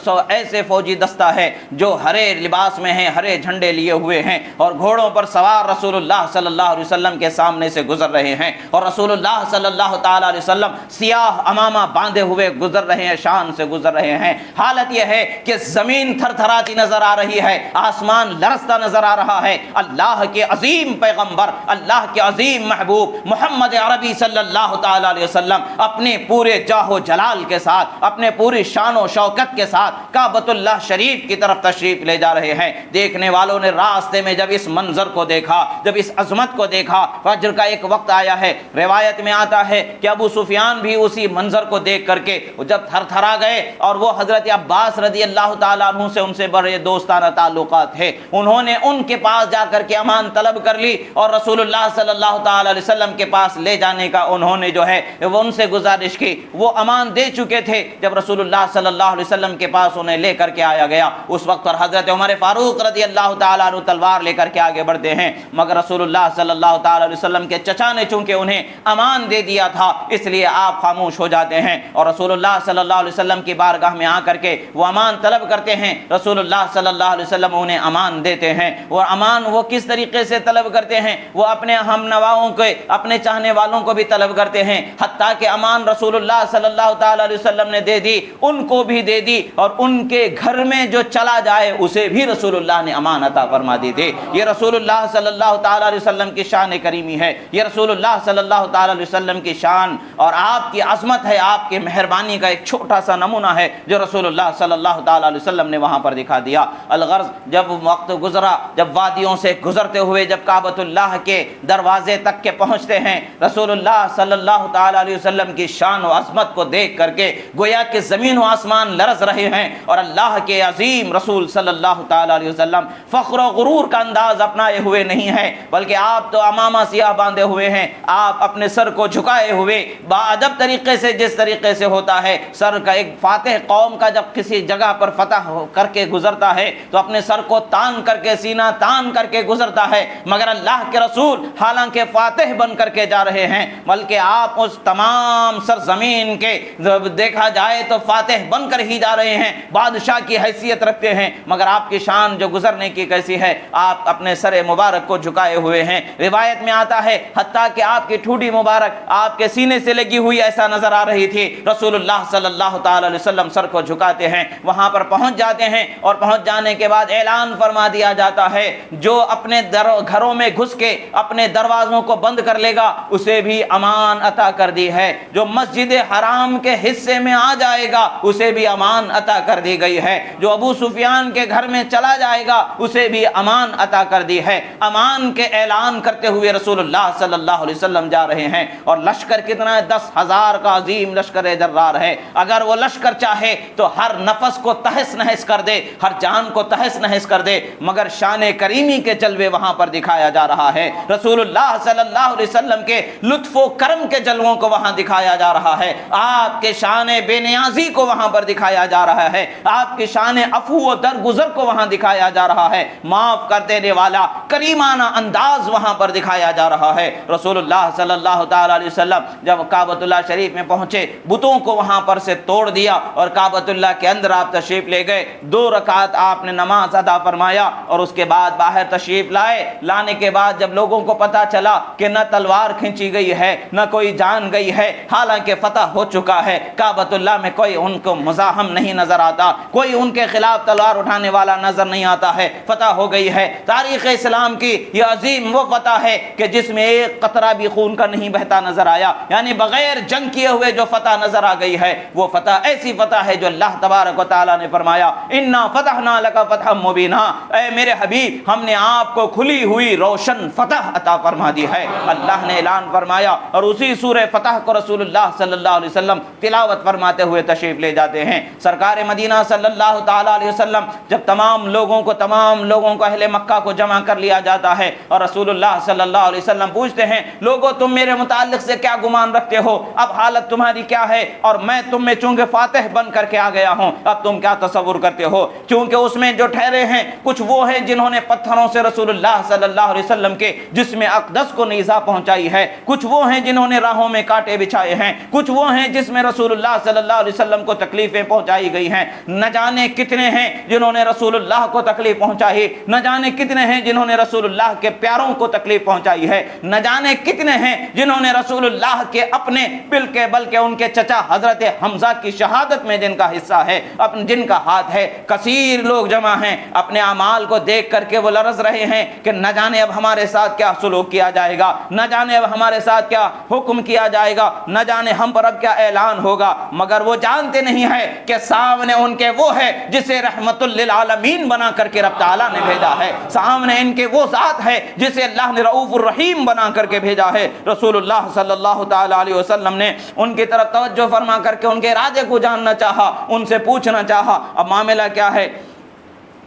سو ایسے فوجی دستہ ہے جو ہرے لباس میں ہیں, ہرے جھنڈے لیے ہوئے ہیں, اور گھوڑوں پر سوار رسول اللہ صلی اللہ علیہ وسلم کے سامنے سے گزر رہے ہیں. اور رسول اللہ صلی اللہ تعالیٰ علیہ وسلم سیاہ امامہ باندھے ہوئے گزر رہے ہیں, شان سے گزر رہے ہیں. حالت یہ ہے کہ زمین تھر تھراتی نظر نظر آ رہی ہے، آسمان لرزتا نظر آ رہا ہے۔ اللہ کے عظیم پیغمبر، اللہ کے عظیم محبوب محمد عربی صلی اللہ تعالی علیہ وسلم اپنے پورے جاہ و جلال کے ساتھ، اپنے پوری شان و شوکت کے ساتھ کعبۃ اللہ شریف کی طرف تشریف لے جا رہے ہیں۔ دیکھنے والوں نے راستے میں جب اس منظر کو دیکھا، جب اس عظمت کو دیکھا، فجر کا ایک وقت آیا ہے، روایت میں آتا ہے کہ ابو سفیان بھی اسی منظر کو دیکھ کر کے جب تھر تھرا گئے، اور وہ حضرت عباس رضی اللہ تعالیٰ عنہ سے ان سے بڑے دوستانہ تعلقات تھے، انہوں نے ان کے پاس جا کر کے امان طلب کر لی، اور رسول اللہ صلی اللہ تعالی علیہ وسلم کے پاس لے جانے کا انہوں نے جو ہے وہ ان سے گزارش کی۔ وہ امان دے چکے تھے، جب رسول اللہ صلی اللہ علیہ وسلم کے پاس انہیں لے کر کے آیا گیا، اس وقت پر حضرت عمر فاروق رضی اللہ تعالیٰ عنہ تلوار لے کر کے آگے بڑھتے ہیں، مگر رسول اللہ صلی اللہ تعالی علیہ وسلم کے چچا نے چونکہ انہیں امان دے دیا تھا، اس لیے آپ خاموش ہو جاتے ہیں، اور رسول اللہ صلی اللہ علیہ وسلم کی بارگاہ میں آ کر کے وہ امان طلب کرتے ہیں۔ رسول اللہ صلی اللہ علیہ وسلم انہیں امان دیتے ہیں، اور امان وہ کس طریقے سے طلب کرتے ہیں؟ وہ اپنے ہم نواؤں کے، اپنے چاہنے والوں کو بھی طلب کرتے ہیں، حتیٰ کہ امان رسول اللہ صلی اللہ تعالی علیہ وسلم نے دے دی، ان کو بھی دے دی، اور ان کے گھر میں جو چلا جائے اسے بھی رسول اللہ نے امان عطا فرما دی تھی۔ یہ رسول اللہ صلی اللہ تعالی علیہ وسلم کی شان کریمی ہے، یہ رسول اللہ صلی اللہ تعالی علیہ وسلم کی شان اور آپ کی عظمت ہے، آپ کی مہربانی کا ایک چھوٹا سا نمونہ ہے جو رسول اللہ صلی اللہ تعالی علیہ وسلم نے وہاں پر دکھا دیا۔ الغرض جب وقت گزرا، جب وادیوں سے گزرتے ہوئے جب کعبۃ اللہ کے دروازے تک کے پہنچتے ہیں، رسول اللہ صلی اللہ تعالی علیہ وسلم کی شان و عظمت کو دیکھ کر کے گویا کہ زمین و آسمان لرز رہے ہیں، اور اللہ کے عظیم رسول صلی اللہ تعالی علیہ وسلم فخر و غرور کا انداز اپنائے ہوئے نہیں ہیں، بلکہ آپ تو عمامہ سیاہ باندھے ہوئے ہیں، آپ اپنے سر کو جھکائے ہوئے باادب طریقے سے، جس طریقے سے ہوتا ہے سر کا ایک فاتح قوم کا جب کسی جگہ پر فتح کر کے گزرتا ہے تو اپنے سر کو تان کر کے، سینہ تان کر کے گزرتا ہے، مگر اللہ کے رسول حالانکہ فاتح بن کر کے جا رہے ہیں، بلکہ آپ اس تمام سرزمین کے دیکھا جائے تو فاتح بن کر ہی جا رہے ہیں، بادشاہ کی حیثیت رکھتے ہیں، مگر آپ کی شان جو گزرنے کی کیسی ہے، آپ اپنے سر مبارک کو جھکائے ہوئے ہیں۔ روایت میں آتا ہے حتیٰ کہ آپ کی ٹھوڈی مبارک آپ کے سینے سے لگی ہوئی ایسا نظر آ رہی تھی۔ رسول اللہ صلی اللہ تعالی علیہ وسلم سر کو جھکاتے ہیں، وہاں پر پہنچ جاتے ہیں، اور پہنچ جانے کے بعد اعلان فرما دیا جاتا ہے جو اپنے گھروں میں گھس کے اپنے دروازوں کو بند کر لے گا اسے بھی امان عطا کر دی ہے، جو مسجد حرام کے حصے میں آ جائے گا اسے بھی امان عطا کر دی گئی ہے، جو ابو سفیان کے گھر میں چلا جائے گا اسے بھی امان عطا کر دی ہے۔ امان کے اعلان کرتے ہوئے رسول اللہ صلی اللہ علیہ وسلم جا رہے ہیں، اور لشکر کتنا ہے؟ 10,000 کا عظیم لشکر جرار ہے۔ اگر وہ لشکر چاہے تو ہر نفس کو تہس نہس کر دے، ہر جان کو تہس نہس کر دے، مگر شان کریمی کے جلوے وہاں پر دکھایا جا رہا ہے، رسول اللہ صلی اللہ علیہ وسلم کے لطف و کرم کے جلووں کو وہاں دکھایا جا رہا ہے، آپ کے شان بے نیازی کو وہاں پر دکھایا جا رہا ہے، آپ کی شان عفو و درگزر کو وہاں دکھایا جا رہا ہے، معاف کر دینے والا کریمانہ انداز وہاں پر دکھایا جا رہا ہے۔ رسول اللہ صلی اللہ تعالی علیہ وسلم جب کعبۃ اللہ شریف میں پہنچے، بتوں کو وہاں پر سے توڑ دیا، اور کعبۃ اللہ کے اندر آپ تشریف لے گئے، 2 رکعت آپ نے نماز ادا فرمایا، اور اس کے بعد باہر تشریف لائے۔ لانے کے بعد جب لوگوں کو پتا چلا کہ نہ تلوار کھینچی گئی ہے، نہ کوئی جان گئی ہے، حالانکہ فتح ہو چکا ہے، کعبۃ اللہ میں کوئی ان کو مزاحم نہیں نظر آتا، کوئی ان کے خلاف تلوار اٹھانے والا نظر نہیں آتا ہے، فتح ہو گئی ہے۔ تاریخ اسلام کی یہ عظیم وہ فتح ہے کہ جس میں ایک قطرہ بھی خون کا نہیں بہتا نظر آیا، یعنی بغیر جنگ کیے ہوئے جو فتح نظر آ گئی ہے، وہ فتح ایسی فتح ہے جو اللہ تبارک و تعالی نے فرمایا انا فتحنا لک فتحا مبینا، اے میرے حبیب ہم نے آپ کو کھلی ہوئی روشن فتح عطا فرما دی ہے، اللہ نے اعلان فرمایا، اور اسی سورہ فتح کو رسول اللہ صلی اللہ علیہ وسلم تلاوت فرماتے ہوئے تشریف لے جاتے ہیں۔ سرکار مدینہ صلی اللہ تعالی علیہ وسلم جب تمام لوگوں کو اہل مکہ کو جمع کر لیا جاتا ہے، اور رسول اللہ صلی اللہ علیہ وسلم پوچھتے ہیں لوگوں تم میرے متعلق سے کیا گمان رکھتے ہو، اب حالت تمہاری کیا ہے، اور میں تم میں چونکہ فاتح بن کر کے آ گیا ہوں، اب تم کیا تصور کرتے ہو؟ کیونکہ اس میں جو ٹھہرے ہیں کچھ وہ ہیں جنہوں نے پتھروں سے رسول اللہ صلی اللہ علیہ وسلم کے جسم اقدس کو نیزہ پہنچائی ہے، کچھ وہ ہیں جنہوں نے راہوں میں کانٹے بچھائے ہیں، کچھ وہ ہیں جس میں رسول اللہ صلی اللہ علیہ وسلم کو تکلیفیں پہنچائی گئی ہیں، نہ جانے کتنے ہیں جنہوں نے رسول اللہ کو تکلیف پہنچائی، نہ جانے کتنے ہیں جنہوں نے رسول اللہ کے پیاروں کو تکلیف پہنچائی ہے، نہ جانے کتنے ہیں جنہوں نے رسول اللہ کے اپنے بلکہ ان کے چچا حضرت حمزہ کی شہادت میں جن کا حصہ ہے، جن کا ہاتھ ہے، کثیر کثیر لوگ جمع ہیں، اپنے اعمال کو دیکھ کر کے وہ لرز رہے ہیں کہ نہ جانے اب ہمارے ساتھ کیا سلوک کیا جائے گا، نہ جانے اب ہمارے ساتھ کیا حکم کیا جائے گا، نہ جانے ہم پر اب کیا اعلان ہوگا، مگر وہ جانتے نہیں ہے کہ سامنے ان کے وہ ہے جسے رحمت للعالمین بنا کر کے رب تعالیٰ نے بھیجا ہے، سامنے ان کے وہ ذات ہے جسے اللہ نے رؤوف الرحیم بنا کر کے بھیجا ہے۔ رسول اللہ صلی اللہ تعالیٰ علیہ وسلم نے ان کی طرف توجہ فرما کر کے ان کے ارادے کو جاننا چاہا، ان سے پوچھنا چاہا اب معاملہ کیا ہے۔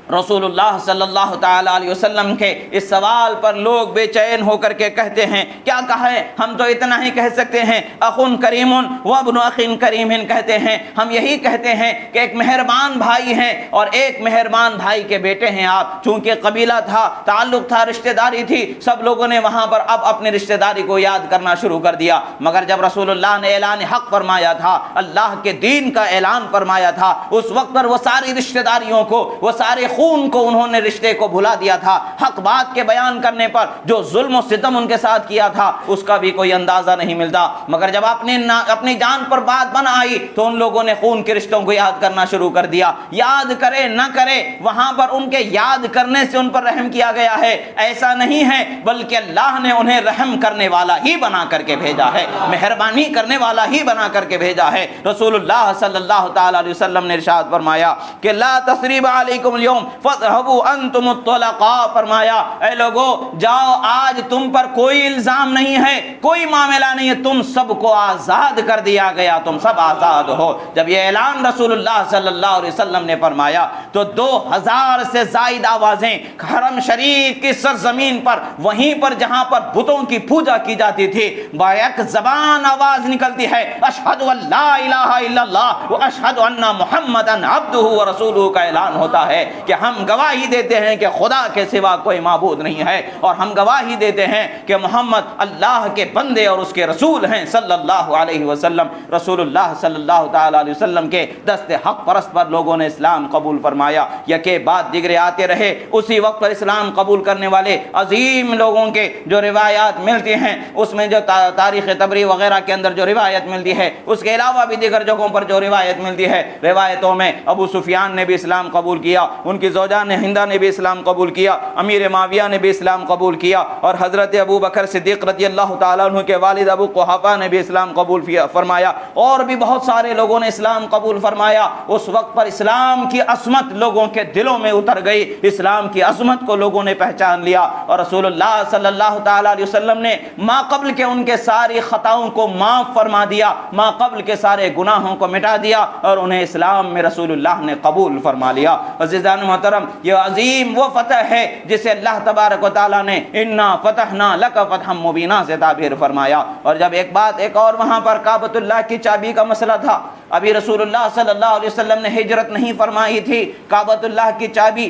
رسول اللہ صلی اللہ تعالیٰ علیہ وسلم کے اس سوال پر لوگ بے چین ہو کر کے کہتے ہیں کیا کہیں، ہم تو اتنا ہی کہہ سکتے ہیں اخن کریم و ابن اخن کریم، کہتے ہیں ہم یہی کہتے ہیں کہ ایک مہربان بھائی ہیں اور ایک مہربان بھائی کے بیٹے ہیں آپ۔ چونکہ قبیلہ تھا، تعلق تھا، رشتہ داری تھی، سب لوگوں نے وہاں پر اب اپنی رشتہ داری کو یاد کرنا شروع کر دیا، مگر جب رسول اللہ نے اعلان حق فرمایا تھا، اللہ کے دین کا اعلان فرمایا تھا، اس وقت پر وہ ساری رشتہ داریوں کو، وہ سارے خون کو انہوں نے رشتے کو بھلا دیا تھا۔ حق بات کے بیان کرنے پر جو ظلم و ستم ان کے ساتھ کیا تھا اس کا بھی کوئی اندازہ نہیں ملتا، مگر جب اپنی جان پر بات بن آئی تو ان لوگوں نے خون کے رشتوں کو یاد کرنا شروع کر دیا۔ یاد کرے نہ کرے وہاں پر ان کے یاد کرنے سے ان پر رحم کیا گیا ہے، ایسا نہیں ہے، بلکہ اللہ نے انہیں رحم کرنے والا ہی بنا کر کے بھیجا ہے، مہربانی کرنے والا ہی بنا کر کے بھیجا ہے۔ رسول اللہ صلی اللہ تعالی علیہ وسلم نے ارشاد فرمایا کہ لا تثریب علیکم اليوم فاذهبوا انتم الطلقاء، فرمایا اے لوگو جاؤ، آج تم پر کوئی الزام نہیں ہے، کوئی معاملہ نہیں ہے، تم سب کو آزاد کر دیا گیا، تم سب آزاد ہو۔ جب یہ اعلان رسول اللہ صلی اللہ علیہ وسلم نے فرمایا تو 2000 سے زائد آوازیں حرم شریف کی سرزمین پر، وہیں پر جہاں پر بتوں کی پوجا کی جاتی تھی، بایک زبان آواز نکلتی ہے اشہد ان لا الہ الا اللہ و اشہد ان محمدا عبدہ و رسولہ کا اعلان ہوتا ہے کہ ہم گواہی دیتے ہیں کہ خدا کے سوا کوئی معبود نہیں ہے، اور ہم گواہی دیتے ہیں کہ محمد اللہ کے بندے اور اس کے رسول ہیں صلی اللہ علیہ وسلم۔ رسول اللہ صلی اللہ تعالی علیہ وسلم کے دست حق پرست پر لوگوں نے اسلام قبول فرمایا، یکے بعد دیگرے آتے رہے۔ اسی وقت پر اسلام قبول کرنے والے عظیم لوگوں کے جو روایات ملتی ہیں، اس میں جو تاریخ طبری وغیرہ کے اندر جو روایت ملتی ہے، اس کے علاوہ بھی دیگر جگہوں پر جو روایت ملتی ہے، روایتوں میں ابو سفیان نے بھی اسلام قبول کیا، ان کی زوجہ نے ہندہ نے بھی اسلام قبول کیا، امیر معاویہ نے بھی اسلام قبول کیا، اور حضرت ابو بکر صدیق رضی اللہ تعالیٰ عنہ کے والد ابو قحافہ نے بھی اسلام قبول فرمایا، اور بھی بہت سارے لوگوں نے اسلام قبول فرمایا۔ اس وقت پر اسلام کی عظمت لوگوں کے دلوں میں اتر گئی، اسلام کی عظمت کو لوگوں نے پہچان لیا، اور رسول اللہ صلی اللہ تعالیٰ علیہ وسلم نے ما قبل کے ان کے ساری خطاؤں کو معاف فرما دیا، ما قبل کے سارے گناہوں کو مٹا دیا، اور انہیں اسلام میں رسول اللہ نے قبول فرما لیا۔ عزیزان محترم، یہ عظیم وہ فتح ہے جسے اللہ تبارک و تعالیٰ نے انا فتحنا لک فتحا مبینا سے تعبیر فرمایا۔ اور جب ایک اور وہاں پر کعبۃ اللہ کی چابی کا مسئلہ تھا، ابھی رسول اللہ صلی اللہ علیہ وسلم نے ہجرت نہیں فرمائی تھی، کعبۃ اللہ کی چابی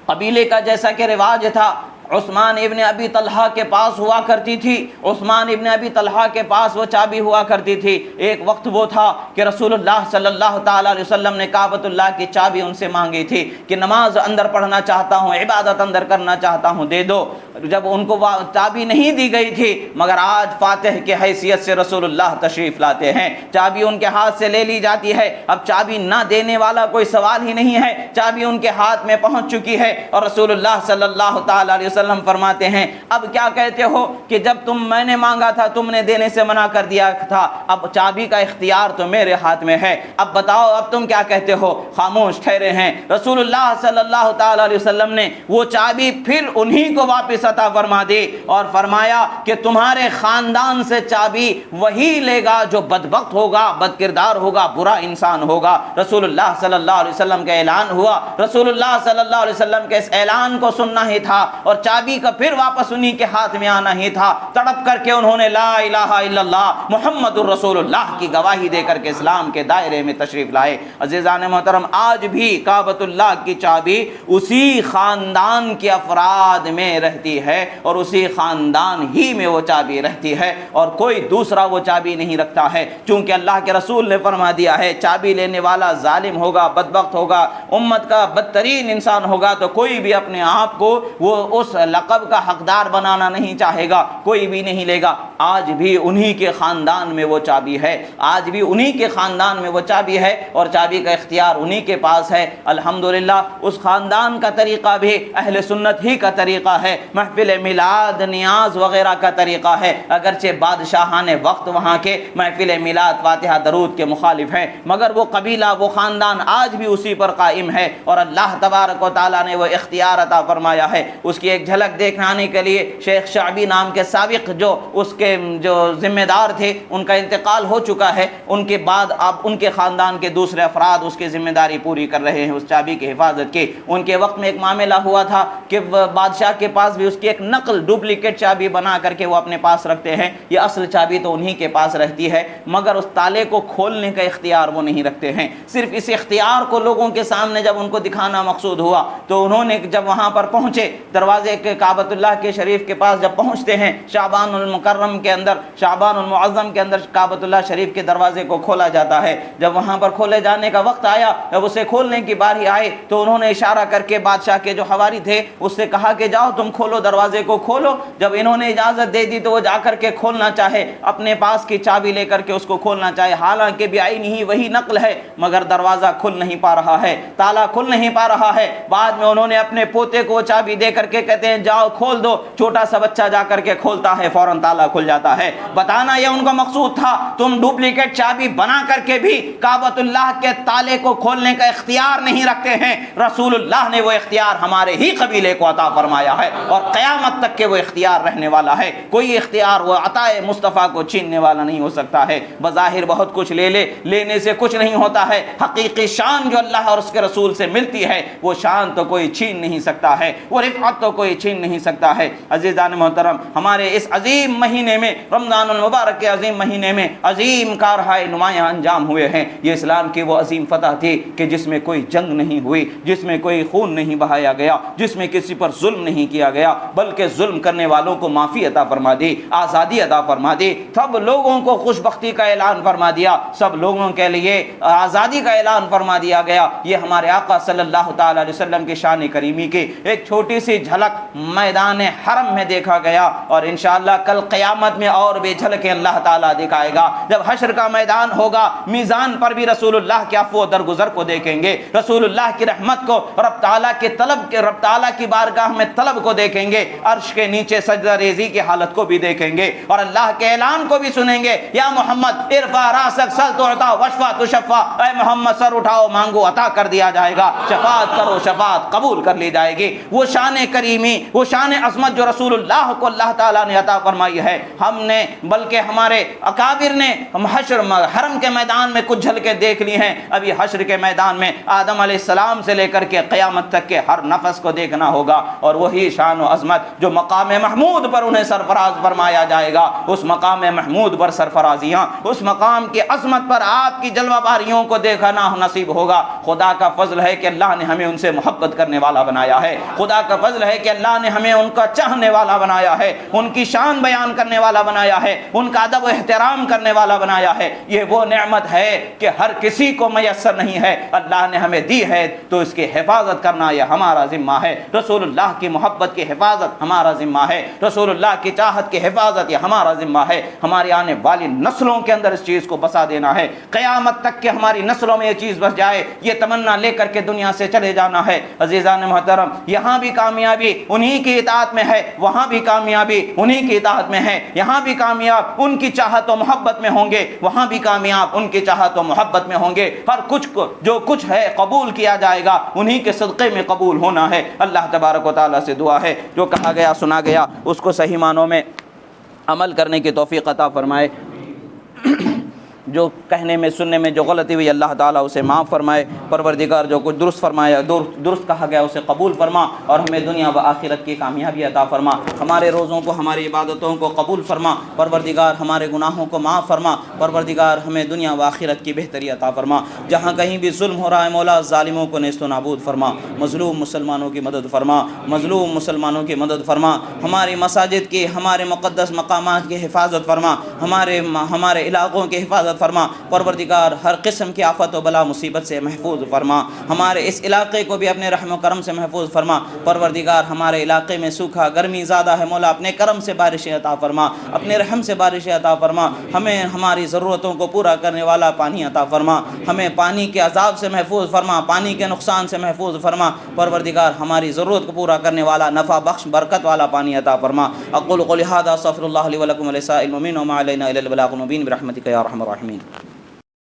قبیلے کا جیسا کہ رواج تھا عثمان ابن ابی طلحہ کے پاس ہوا کرتی تھی، عثمان ابن ابی طلحہ کے پاس وہ چابی ہوا کرتی تھی۔ ایک وقت وہ تھا کہ رسول اللہ صلی اللہ تعالیٰ علیہ وسلم نے کعبۃ اللہ کی چابی ان سے مانگی تھی کہ نماز اندر پڑھنا چاہتا ہوں، عبادت اندر کرنا چاہتا ہوں، دے دو۔ جب ان کو چابی نہیں دی گئی تھی، مگر آج فاتح کی حیثیت سے رسول اللہ تشریف لاتے ہیں، چابی ان کے ہاتھ سے لے لی جاتی ہے۔ اب چابی نہ دینے والا کوئی سوال ہی نہیں ہے، چابی ان کے ہاتھ میں پہنچ چکی ہے، اور رسول اللہ صلی اللہ تعالیٰ علیہ وسلم فرماتے ہیں اب کیا کہتے ہو کہ جب میں نے مانگا تھا تم نے دینے سے منع کر دیا تھا، اب چابی کا اختیار تو میرے ہاتھ میں ہے، اب بتاؤ اب تم کیا کہتے ہو؟ خاموش ٹھہرے ہیں۔ رسول اللہ صلی اللہ تعالی علیہ وسلم نے وہ چابی پھر انہی کو واپس عطا فرما دی اور فرمایا کہ تمہارے خاندان سے چابی وہی لے گا جو بدبخت ہوگا، بد کردار ہوگا، برا انسان ہوگا۔ رسول اللہ صلی اللہ علیہ وسلم کا اعلان ہوا، رسول اللہ صلی اللہ علیہ وسلم کے اس اعلان کو سننا ہی تھا اور چابی کا پھر واپس انہی کے ہاتھ میں آنا ہی تھا۔ تڑپ کر کے انہوں نے لا الہ الا اللہ محمد الرسول اللہ کی گواہی دے کر کے اسلام کے دائرے میں تشریف لائے۔ عزیزان محترم، آج بھی کعبۃ اللہ کی چابی اسی خاندان کے افراد میں رہتی رہی ہے اور اسی خاندان ہی میں وہ چابی رہتی ہے اور کوئی دوسرا وہ چابی نہیں رکھتا ہے، چونکہ اللہ کے رسول نے فرما دیا ہے چابی لینے والا ظالم ہوگا، بدبخت ہوگا، امت کا بدترین انسان ہوگا، تو کوئی بھی اپنے آپ کو وہ اس لقب کا حقدار بنانا نہیں چاہے گا، کوئی بھی نہیں لے گا۔ آج بھی انہی کے خاندان میں وہ چابی ہے، آج بھی انہی کے خاندان میں وہ چابی ہے اور چابی کا اختیار انہی کے پاس ہے۔ الحمدللہ اس خاندان کا طریقہ بھی اہل سنت ہی کا طریقہ ہے، محفل میلاد نیاز وغیرہ کا طریقہ ہے، اگرچہ بادشاہان وقت وہاں کے محفل میلاد فاتحہ درود کے مخالف ہیں، مگر وہ قبیلہ وہ خاندان آج بھی اسی پر قائم ہے اور اللہ تبارک و تعالیٰ نے وہ اختیار عطا فرمایا ہے۔ اس کی ایک جھلک دیکھنے کے لیے شیخ شعبی نام کے سابق جو اس کے جو ذمہ دار تھے ان کا انتقال ہو چکا ہے، ان کے بعد اب ان کے خاندان کے دوسرے افراد اس کی ذمہ داری پوری کر رہے ہیں اس چابی کی حفاظت کی۔ ان کے وقت میں ایک معاملہ ہوا تھا کہ بادشاہ کے پاس بھی اس کی ایک نقل ڈپلیکیٹ چابی بنا کر کے وہ اپنے پاس رکھتے ہیں، یہ اصل چابی تو انہی کے پاس رہتی ہے مگر اس تالے کو کھولنے کا اختیار وہ نہیں رکھتے ہیں۔ صرف اس اختیار کو لوگوں کے سامنے جب ان کو دکھانا مقصود ہوا تو انہوں نے جب وہاں پر پہنچے دروازے کے کعبۃ اللہ کے شریف کے پاس جب پہنچتے ہیں شعبان المکرم کے اندر، شعبان المعظم کے اندر کعبۃ اللہ شریف کے دروازے کو کھولا جاتا ہے، جب وہاں پر کھولے جانے کا وقت آیا، جب اسے کھولنے کی باری آئے تو انہوں نے اشارہ کر کے بادشاہ کے جو حواری تھے اس سے کہا کہ جاؤ تم کھولو دروازے کو کھولو۔ جب انہوں نے اجازت دے دی تو وہ جا کر کے کھولنا چاہے، اپنے پاس کی چابی لے کر کے اس کو کھولنا چاہے، حالانکہ بعین ہی وہی نقل ہے مگر دروازہ کھل نہیں پا رہا ہے، تالا کھل نہیں پا رہا ہے۔ بعد میں انہوں نے اپنے پوتے کو چابی دے کر کے کہتے ہیں جاؤ کھول دو، چھوٹا سا بچہ جا کر کے کھولتا ہے، فوراً تالا کھل جاتا ہے۔ بتانا یہ ان کا مقصود تھا تم ڈپلیکیٹ چابی بنا کر کے بھی کعبۃ اللہ کے تالے کو کھولنے کا اختیار نہیں رکھتے ہیں، رسول اللہ نے وہ اختیار ہمارے ہی قبیلے کو عطا فرمایا ہے اور قیامت تک کے وہ اختیار رہنے والا ہے، کوئی اختیار وہ عطا مصطفیٰ کو چھیننے والا نہیں ہو سکتا ہے۔ بظاہر بہت کچھ لینے سے کچھ نہیں ہوتا ہے، حقیقی شان جو اللہ اور اس کے رسول سے ملتی ہے وہ شان تو کوئی چھین نہیں سکتا ہے، وہ رفعت تو کوئی چھین نہیں سکتا ہے۔ عزیزان محترم، ہمارے اس عظیم مہینے میں رمضان المبارک کے عظیم مہینے میں عظیم کارہائے نمایاں انجام ہوئے ہیں۔ یہ اسلام کی وہ عظیم فتح تھی کہ جس میں کوئی جنگ نہیں ہوئی، جس میں کوئی خون نہیں بہایا گیا، جس میں کسی پر ظلم نہیں کیا گیا، بلکہ ظلم کرنے والوں کو معافی عطا فرما دی، آزادی عطا فرما دی، سب لوگوں کو خوشبختی کا اعلان فرما دیا، سب لوگوں کے لیے آزادی کا اعلان فرما دیا گیا۔ یہ ہمارے آقا صلی اللہ تعالی علیہ وسلم کی شان کریمی کی ایک چھوٹی سی جھلک میدان حرم میں دیکھا گیا اور انشاءاللہ کل قیامت میں اور بھی جھلکیں اللہ تعالیٰ دکھائے گا۔ جب حشر کا میدان ہوگا میزان پر بھی رسول اللہ کے عفو و درگزر کو دیکھیں گے، رسول اللہ کی رحمت کو، رب تعالیٰ کے طلب کے، رب تعالیٰ کی بارگاہ میں طلب کو دیکھیں گے، عرش کے نیچے سجدہ ریزی کی حالت کو بھی دیکھیں گے اور اللہ کے اعلان کو بھی سنیں گے، یا محمد ارفع راسک سل تعطا واشفع تشفع، اے محمد سر اٹھاؤ مانگو عطا کر دیا جائے گا، شفاعت کرو شفاعت قبول کر لی جائے گی۔ وہ شان کریمی، وہ شان عظمت جو رسول اللہ کو اللہ تعالیٰ نے عطا فرمائی ہے، ہم نے بلکہ ہمارے اکابر نے حشر حرم کے میدان میں کچھ جھلکیں دیکھ لی ہیں، ابھی حشر کے میدان میں آدم علیہ السلام سے لے کر کے قیامت تک کے ہر نفس کو دیکھنا ہوگا اور وہی شان و عظمت جو مقام محمود پر انہیں سرفراز فرمایا جائے گا، اس مقام محمود پر سرفرازیاں، اس مقام کی عظمت پر آپ کی جلوہ باریوں کو دیکھنا نصیب ہوگا۔ خدا کا فضل ہے کہ اللہ نے ہمیں ان سے محبت کرنے والا بنایا ہے، خدا کا فضل ہے کہ اللہ نے ہمیں ان کا چاہنے والا بنایا ہے، ان کی شان بیان کرنے والا بنایا ہے، ان کا ادب و احترام کرنے والا بنایا ہے۔ یہ وہ نعمت ہے کہ ہر کسی کو میسر نہیں ہے، اللہ نے ہمیں دی ہے تو اس کی حفاظت کرنا یہ ہمارا ذمہ ہے، رسول اللہ کی محبت کی حفاظت ہمارا ذمہ ہے، رسول اللہ کی چاہت کی حفاظت یہ ہمارا ذمہ ہے، ہماری آنے والی نسلوں کے اندر اس چیز کو بسا دینا ہے، قیامت تک کہ ہماری نسلوں میں یہ چیز بس جائے، یہ تمنا لے کر کے دنیا سے چلے جانا ہے۔ عزیزان محترم، یہاں بھی کامیابی انہی کی اطاعت میں ہے، وہاں بھی کامیابی انہی کی اطاعت میں ہے، یہاں بھی کامیاب ان کی چاہت و محبت میں ہوں گے، وہاں بھی کامیاب ان کی چاہت و محبت میں ہوں گے، ہر کچھ کو جو کچھ ہے قبول کیا جائے گا، انہی کے صدقے میں قبول ہونا ہے۔ اللہ تبارک و تعالیٰ سے دعا ہے جو کہا گیا سنا گیا اس کو صحیح معنوں میں عمل کرنے کی توفیق عطا فرمائے۔ جو کہنے میں سننے میں جو غلطی ہوئی اللہ تعالیٰ اسے معاف فرمائے، پروردگار جو کچھ درست فرمایا درست کہا گیا اسے قبول فرما، اور ہمیں دنیا و آخرت کی کامیابی عطا فرما، ہمارے روزوں کو ہماری عبادتوں کو قبول فرما، پروردگار ہمارے گناہوں کو معاف فرما، پروردگار ہمیں دنیا و آخرت کی بہتری عطا فرما، جہاں کہیں بھی ظلم ہو رہا ہے مولا ظالموں کو نیست و نابود فرما، مظلوم مسلمانوں کی مدد فرما، مظلوم مسلمانوں کی مدد فرما، ہماری مساجد کی ہمارے مقدس مقامات کی حفاظت فرما، ہمارے علاقوں کی حفاظت فرما، پروردگار ہر قسم کی آفت و بلا مصیبت سے محفوظ فرما، ہمارے اس علاقے کو بھی اپنے رحم و کرم سے محفوظ فرما، پروردگار ہمارے علاقے میں سوکھا گرمی زیادہ ہے مولا اپنے کرم سے بارشیں عطا فرما، اپنے رحم سے بارشیں عطا فرما، ہمیں ہماری ضرورتوں کو پورا کرنے والا پانی عطا فرما، ہمیں پانی کے عذاب سے محفوظ فرما، پانی کے نقصان سے محفوظ فرما، پروردگار ہماری ضرورت کو پورا کرنے والا نفع بخش برکت والا پانی عطا فرما۔ اقول قولی ھذا استغفر اللہ لی ولکم ولسائر المؤمنین وما علینا الا البلاغ المبین برحمتک یا ارحم الراحمین۔